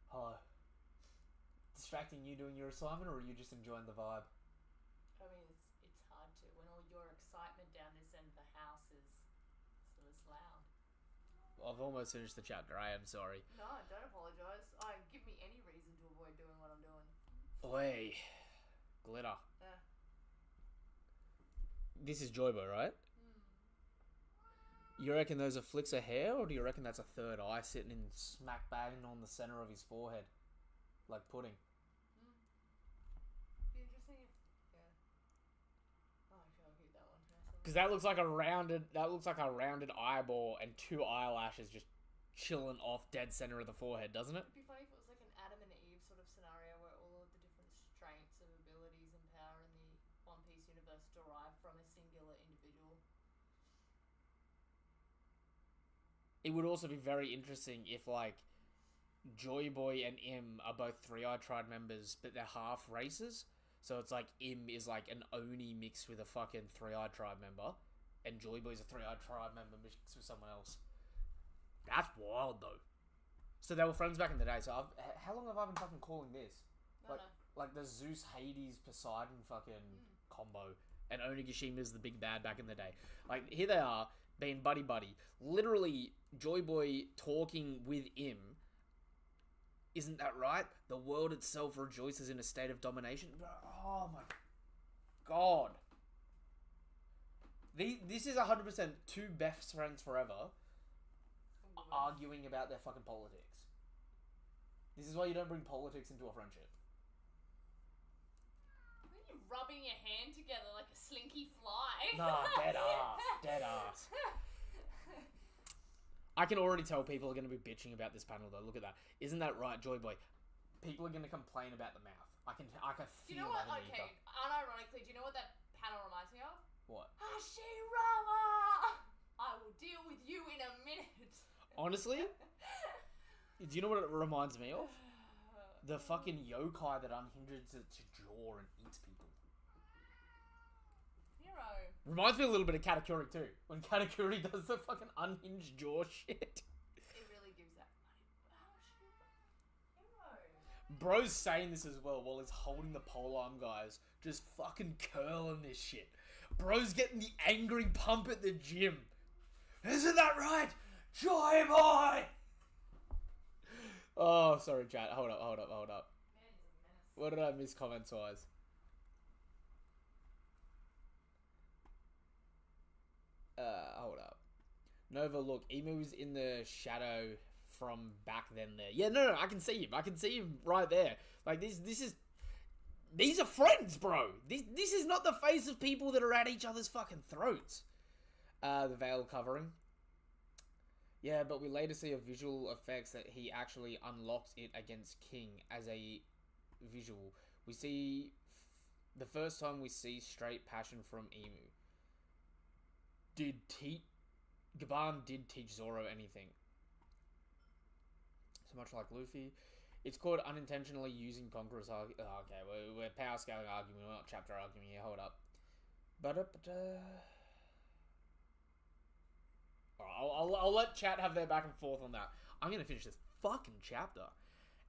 Hello. Distracting you doing your assignment, or are you just enjoying the vibe? I mean, it's hard to when all your excitement down this end of the house is so this loud. I've almost finished the chapter. I am sorry. No, don't apologise. Give me any reason to avoid doing what I'm doing. Oi. Glitter. Yeah. This is Joybo, right? You reckon those are flicks of hair, or do you reckon that's a third eye sitting in smack bang on the center of his forehead? Like pudding. Be interesting if... Yeah. Oh, actually, I'll keep that one for myself. Because that looks like a rounded eyeball and 2 eyelashes just chilling off dead center of the forehead, doesn't it? It'd be funny if it was like an Adam and Eve sort of scenario where all of the different strengths of abilities and power in the One Piece universe derive from a singular individual. it would also be very interesting if, like, Joy Boy and Im are both Three-Eyed Tribe members, but they're half races. So it's like Im is like an Oni mixed with a fucking Three-Eyed Tribe member, and Joy Boy's a Three-Eyed Tribe member mixed with someone else. That's wild, though. So they were friends back in the day. So how long have I been fucking calling this? Like the Zeus, Hades, Poseidon fucking combo. And Onigashima is the big bad back in the day. Like, here they are, being buddy-buddy. Literally, Joy Boy talking with Im. Isn't that right? The world itself rejoices in a state of domination. Oh my god. This is 100% two best friends forever arguing about their fucking politics. This is why you don't bring politics into a friendship. Rubbing your hand together like a slinky fly. Nah, dead ass. I can already tell people are going to be bitching about this panel though. Look at that. Isn't that right, Joy Boy? People are going to complain about the mouth. I can feel it. Do you know what? Okay, unironically, do you know what that panel reminds me of? What? Hashirama! I will deal with you in a minute. Honestly? Do you know what it reminds me of? The fucking yokai that unhinges its jaw and eats people. Hero. Reminds me a little bit of Katakuri too. When Katakuri does the fucking unhinged jaw shit. It really gives that Hero. Bro's saying this as well while he's holding the polearm guys. Just fucking curling this shit. Bro's getting the angry pump at the gym. Isn't that right? Joy Boy! Oh, sorry, chat. Hold up. What did I miss comments-wise? Hold up. Nova, look, Emu's in the shadow from back then there. Yeah, no, I can see him. I can see him right there. Like, this is... These are friends, bro. This is not the face of people that are at each other's fucking throats. The veil covering. Yeah, but we later see a visual effects that he actually unlocks it against King as a visual. We see... the first time we see straight passion from Emu. Gaban did teach Zoro anything. So much like Luffy. It's called unintentionally using Conqueror's Haki. Oh, okay, we're power scaling argument, we're not chapter argument here. Hold up. I'll let chat have their back and forth on that. I'm gonna finish this fucking chapter.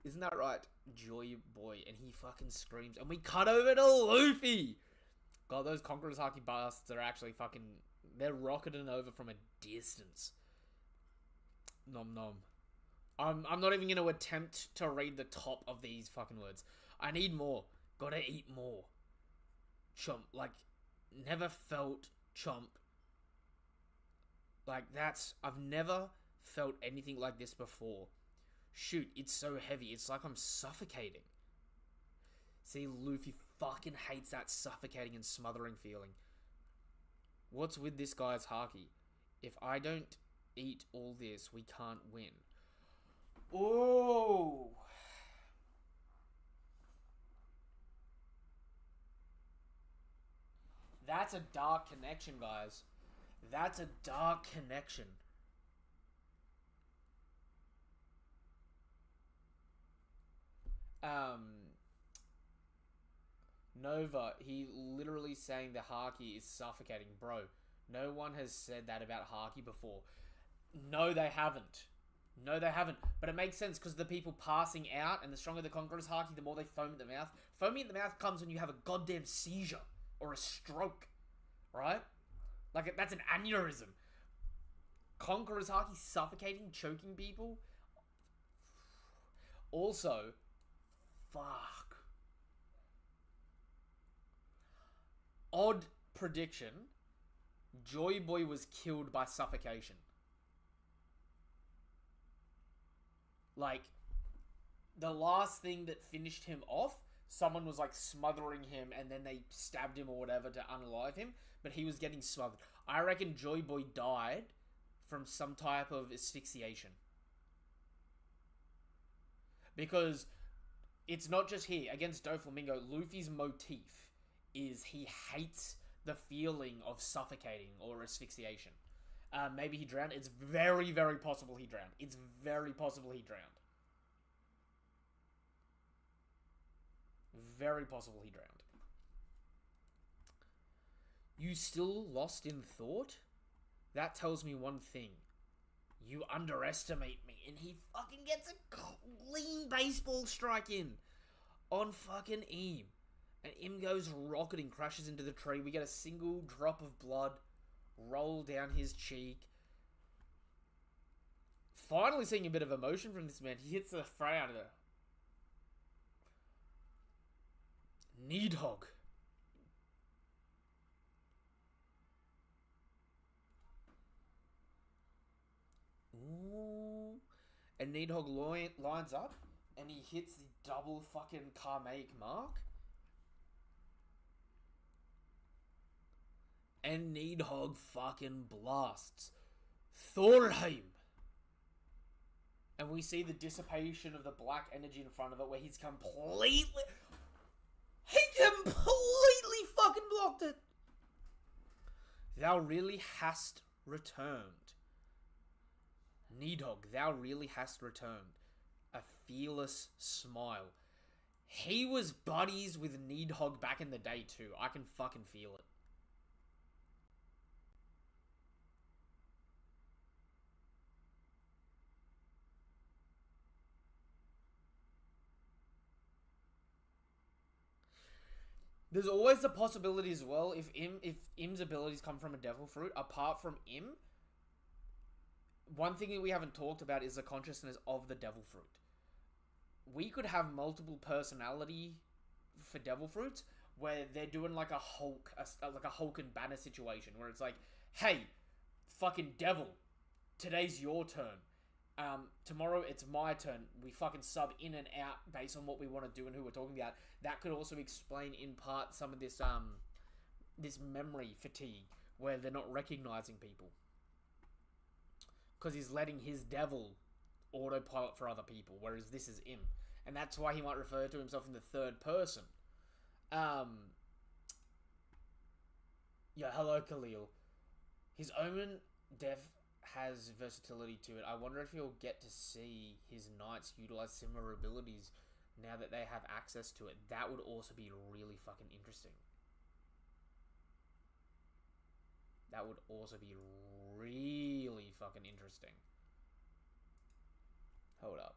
Isn't that right? Joy Boy, and he fucking screams, and we cut over to Luffy. God, those Conqueror's Haki bastards are actually fucking... They're rocketing over from a distance. Nom nom. I'm not even going to attempt to read the top of these fucking words. I need more. Gotta eat more. Chomp. Like, never felt chomp. Like, I've never felt anything like this before. Shoot, it's so heavy. It's like I'm suffocating. See, Luffy fucking hates that suffocating and smothering feeling. What's with this guy's haki? If I don't eat all this, we can't win. Oh! That's a dark connection, guys. That's a dark connection. Nova, he literally saying the haki is suffocating. Bro, no one has said that about haki before. No, they haven't. But it makes sense because the people passing out, and the stronger the Conqueror's haki, the more they foam at the mouth. Foaming at the mouth comes when you have a goddamn seizure or a stroke, right? Like, that's an aneurysm. Conqueror's haki suffocating, choking people. Also, fuck. Odd prediction. Joy Boy was killed by suffocation. Like, the last thing that finished him off, someone was like smothering him and then they stabbed him or whatever to unalive him, but he was getting smothered. I reckon Joy Boy died from some type of asphyxiation. Because it's not just here. Against Doflamingo, Luffy's motif is he hates the feeling of suffocating or asphyxiation. Maybe he drowned. It's very, very possible he drowned. It's very possible he drowned. Very possible he drowned. You still lost in thought? That tells me one thing. You underestimate me. And he fucking gets a clean baseball strike in on fucking Im. And Im goes rocketing, crashes into the tree. We get a single drop of blood roll down his cheek. Finally seeing a bit of emotion from this man. He hits the fray out of there. Nidhogg. Ooh. And Nidhogg lines up and he hits the double fucking Karmaic mark. And Nidhogg fucking blasts Thorheim. And we see the dissipation of the black energy in front of it where he's completely... He completely fucking blocked it. Thou really hast returned. Nidhogg, thou really hast returned. A fearless smile. He was buddies with Nidhogg back in the day too. I can fucking feel it. There's always the possibility as well, if Im's abilities come from a devil fruit, apart from Im, one thing that we haven't talked about is the consciousness of the devil fruit. We could have multiple personality for devil fruits, where they're doing like a Hulk, like a Hulk and Banner situation, where it's like, hey, fucking devil, today's your turn. Tomorrow it's my turn. We fucking sub in and out based on what we want to do and who we're talking about. That could also explain in part some of this this memory fatigue where they're not recognizing people. Because he's letting his devil autopilot for other people, whereas this is Im. And that's why he might refer to himself in the third person. Yeah, hello Khalil. His Omen Death has versatility to it. I wonder if he'll get to see his knights utilize similar abilities now that they have access to it. That would also be really fucking interesting. That would also be really fucking interesting. Hold up.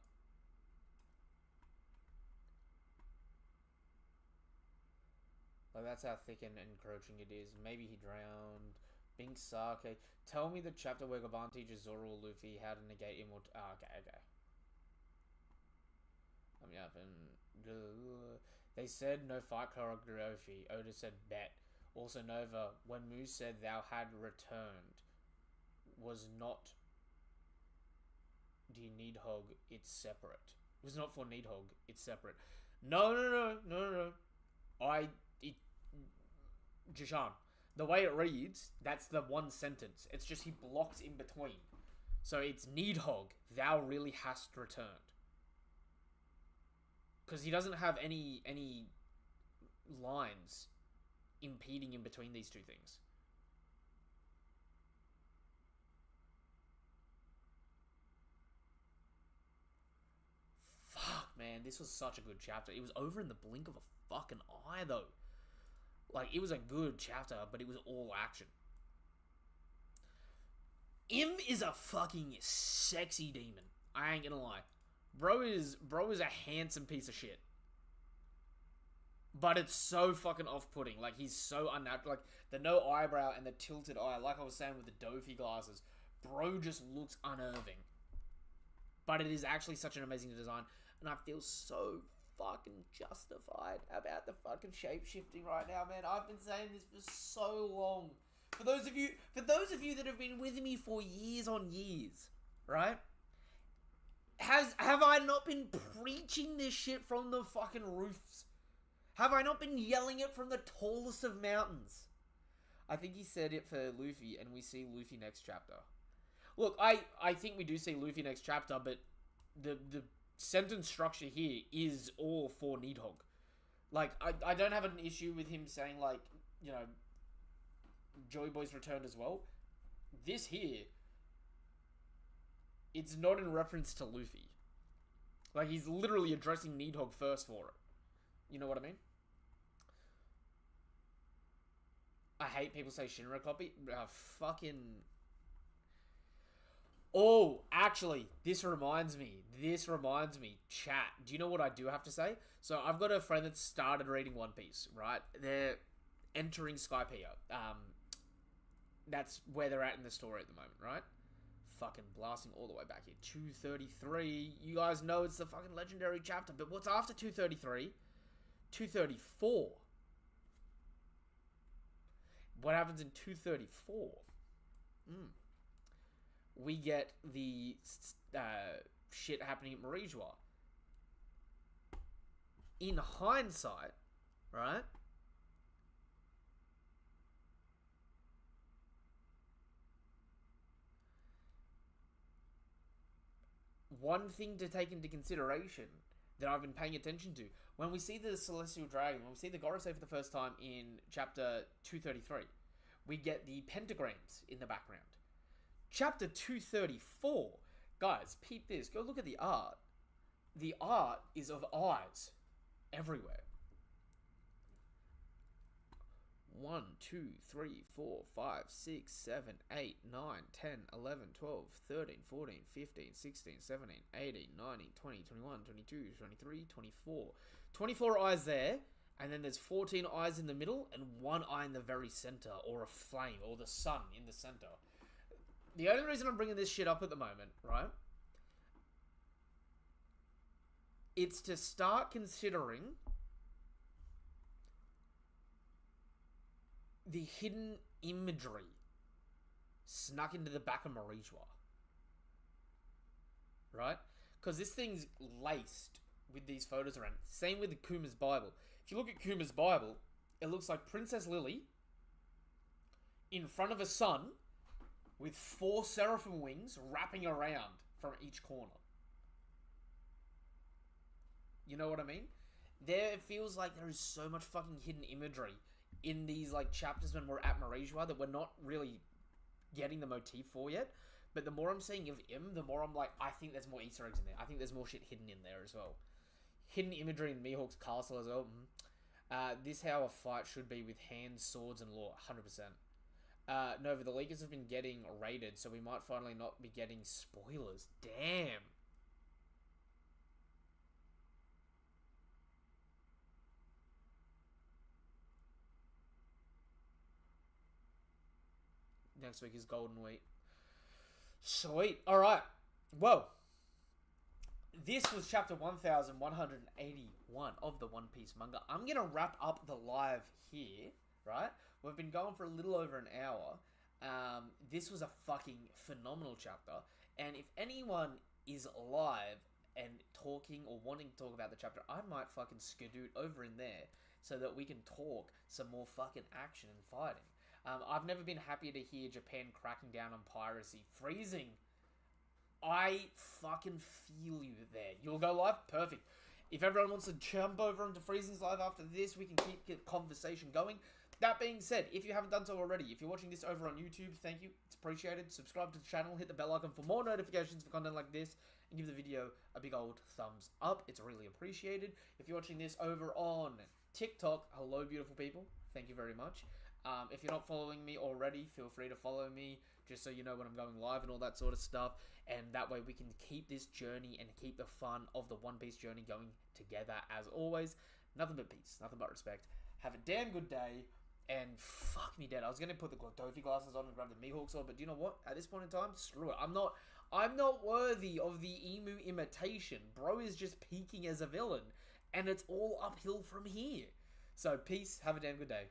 Like, that's how thick and encroaching it is. Maybe he drowned. Bink Sake. Tell me the chapter where Gavan teaches Zoro or Luffy how to negate immortality. Okay. They said no fight choreography. Oda said bet. Also Nova, when Moose said thou had returned, was not the Nidhogg, it's separate. It was not for Nidhogg, it's separate. No. Jishan. The way it reads, that's the one sentence. It's just he blocks in between. So it's Nidhogg, thou really hast returned. Because he doesn't have any lines impeding in between these two things. Fuck, man, this was such a good chapter. It was over in the blink of a fucking eye, though. Like, it was a good chapter, but it was all action. Im is a fucking sexy demon. I ain't gonna lie. Bro is a handsome piece of shit. But it's so fucking off-putting. Like, he's so unnatural. Like, the no eyebrow and the tilted eye, like I was saying with the Dofi glasses. Bro just looks unnerving. But it is actually such an amazing design. And I feel so fucking justified about the fucking shape-shifting right now, man. I've been saying this for so long. For those of you that have been with me for years on years, right? Have I not been preaching this shit from the fucking roofs? Have I not been yelling it from the tallest of mountains? I think he said it for Luffy, and we see Luffy next chapter. Look, I think we do see Luffy next chapter, but the sentence structure here is all for Nidhogg. Like, I don't have an issue with him saying, like, you know, Joy Boy's returned as well. This here, it's not in reference to Luffy. Like, he's literally addressing Nidhogg first for it. You know what I mean? I hate people say Shinra copy. Fucking... Oh, actually, this reminds me. Chat, do you know what I do have to say? So, I've got a friend that started reading One Piece, right? They're entering Skypiea. That's where they're at in the story at the moment, right? Fucking blasting all the way back here. 233. You guys know it's the fucking legendary chapter, but what's after 233? 234. What happens in 234? We get the shit happening at Marijois. In hindsight, right? One thing to take into consideration that I've been paying attention to, when we see the Celestial Dragon, when we see the Gorosei for the first time in chapter 233, we get the pentagrams in the background. Chapter 234, guys, peep this. Go look at the art. The art is of eyes everywhere. 1, 2, 3, 4, 5, 6, 7, 8, 9, 10, 11, 12, 13, 14, 15, 16, 17, 18, 19, 20, 21, 22, 23, 24. 24 eyes there, and then there's 14 eyes in the middle, and 1 eye in the very center, or a flame, or the sun in the center. The only reason I'm bringing this shit up at the moment, right? It's to start considering the hidden imagery snuck into the back of Marijois. Right? Because this thing's laced with these photos around. Same with the Kuma's Bible. If you look at Kuma's Bible, it looks like Princess Lily in front of a sun with 4 seraphim wings wrapping around from each corner. You know what I mean? There, it feels like there is so much fucking hidden imagery in these, like, chapters when we're at Marijois that we're not really getting the motif for yet. But the more I'm seeing of him, the more I'm like, I think there's more Easter eggs in there. I think there's more shit hidden in there as well. Hidden imagery in Mihawk's castle as well. This how a fight should be with hands, swords, and law. 100%. Nova, the leakers have been getting raided, so we might finally not be getting spoilers. Damn. Next week is Golden Week. Sweet. Alright. Well, this was chapter 1181 of the One Piece manga. I'm going to wrap up the live here, right? We've been going for a little over an hour. This was a fucking phenomenal chapter. And if anyone is live and talking or wanting to talk about the chapter, I might fucking skedoot over in there so that we can talk some more fucking action and fighting. I've never been happier to hear Japan cracking down on piracy. Freezing. I fucking feel you there. You'll go live? Perfect. If everyone wants to jump over into Freezing's live after this, we can keep the conversation going. That being said, if you haven't done so already, if you're watching this over on YouTube, thank you. It's appreciated. Subscribe to the channel. Hit the bell icon for more notifications for content like this. And give the video a big old thumbs up. It's really appreciated. If you're watching this over on TikTok, hello beautiful people. Thank you very much. If you're not following me already, feel free to follow me, just so you know when I'm going live and all that sort of stuff. And that way we can keep this journey and keep the fun of the One Piece journey going together as always. Nothing but peace, nothing but respect. Have a damn good day, and fuck me dead. I was going to put the Dofi glasses on and grab the Mihawk sword, but do you know what? At this point in time, screw it. I'm not worthy of the Emu imitation. Bro is just peaking as a villain, and it's all uphill from here. So peace, have a damn good day.